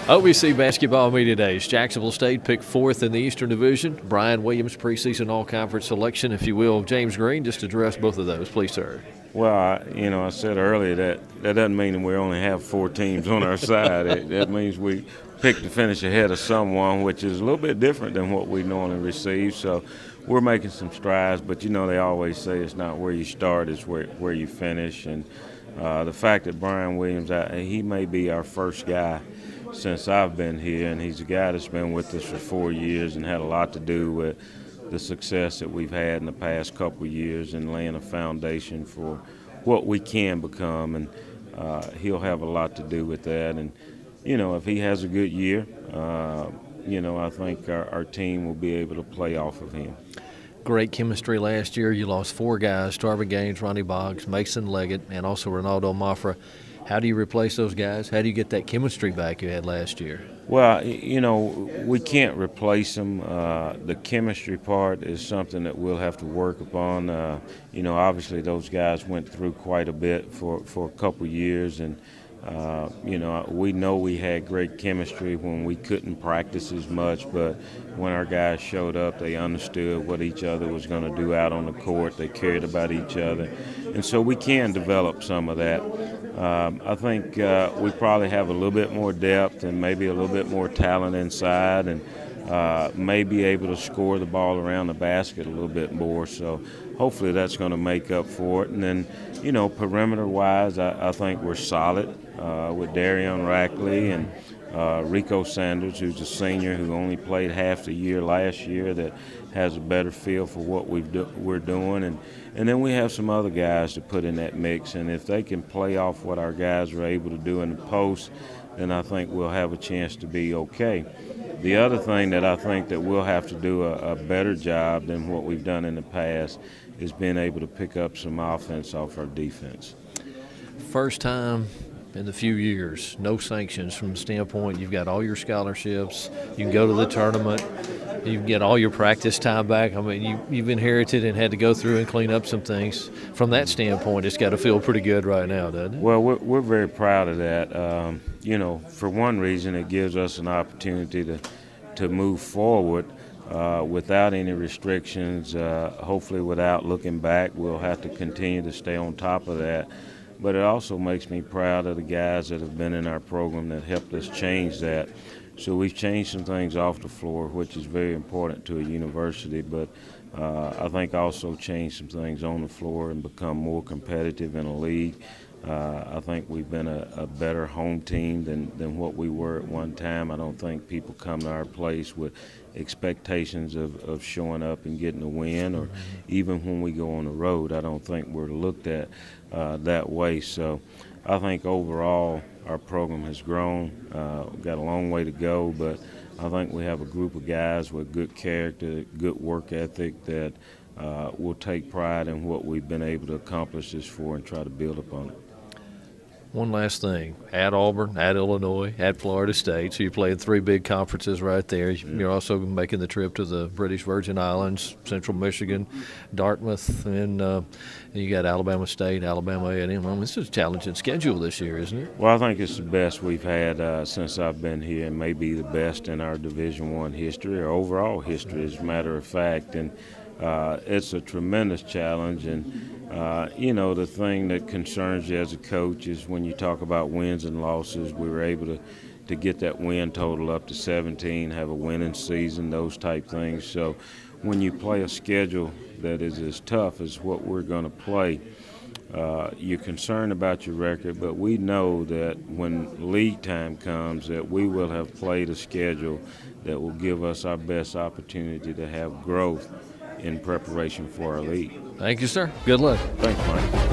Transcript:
OVC Basketball Media Days. Jacksonville State picked 4th in the Eastern Division. Brian Williams, preseason all-conference selection, if you will. James Green, just address both of those, please, sir. Well, I said earlier that doesn't mean that we only have 4 teams on our side. That means we picked to finish ahead of someone, which is a little bit different than what we normally receive. So we're making some strides, but they always say it's not where you start, it's where you finish. And the fact that Brian Williams, he may be our first guy since I've been here, and he's a guy that's been with us for 4 years and had a lot to do with the success that we've had in the past couple of years and laying a foundation for what we can become, and he'll have a lot to do with that. And if he has a good year, I think our team will be able to play off of him. Great chemistry last year. You lost 4 guys: Starvin Gaines, Ronnie Boggs, Mason Leggett, and also Ronaldo Mafra. How do you replace those guys? How do you get that chemistry back you had last year? Well, we can't replace them. The chemistry part is something that we'll have to work upon. Obviously those guys went through quite a bit for a couple years, and we know we had great chemistry when we couldn't practice as much, but when our guys showed up, they understood what each other was going to do out on the court. They cared about each other, and so we can develop some of that. I think we probably have a little bit more depth and maybe a little bit more talent inside, and may be able to score the ball around the basket a little bit more. So hopefully that's going to make up for it. And then, perimeter-wise, I think we're solid with Darion Rackley and Rico Sanders, who's a senior who only played half the year last year, that has a better feel for what we're doing. And then we have some other guys to put in that mix. And if they can play off what our guys are able to do in the post, then I think we'll have a chance to be okay. The other thing that I think that we'll have to do a better job than what we've done in the past is being able to pick up some offense off our defense. First time in a few years, no sanctions from the standpoint you've got all your scholarships, you can go to the tournament, you can get all your practice time back. I mean, you've inherited and had to go through and clean up some things. From that standpoint, it's got to feel pretty good right now, doesn't it? Well, we're very proud of that. For one reason, it gives us an opportunity to move forward without any restrictions, hopefully without looking back. We'll have to continue to stay on top of that. But it also makes me proud of the guys that have been in our program that helped us change that. So we've changed some things off the floor, which is very important to a university, but I think also changed some things on the floor and become more competitive in a league. I think we've been a better home team than what we were at one time. I don't think people come to our place with expectations of showing up and getting a win, or even when we go on the road, I don't think we're looked at that way. So I think overall our program has grown. We've got a long way to go, but I think we have a group of guys with good character, good work ethic that will take pride in what we've been able to accomplish this for and try to build upon it. One last thing, at Auburn, at Illinois, at Florida State, so you played 3 big conferences right there. You're also making the trip to the British Virgin Islands, Central Michigan, Dartmouth, and you got Alabama State, Alabama A&M. I mean, this is a challenging schedule this year, isn't it? Well, I think it's the best we've had since I've been here, and maybe the best in our Division I history, or overall history, as a matter of fact. And it's a tremendous challenge, and the thing that concerns you as a coach is when you talk about wins and losses. We were able to get that win total up to 17, have a winning season, those type things. So when you play a schedule that is as tough as what we're going to play, you're concerned about your record, but we know that when league time comes that we will have played a schedule that will give us our best opportunity to have growth in preparation for our league. Thank you, sir. Good luck. Thanks, Mike.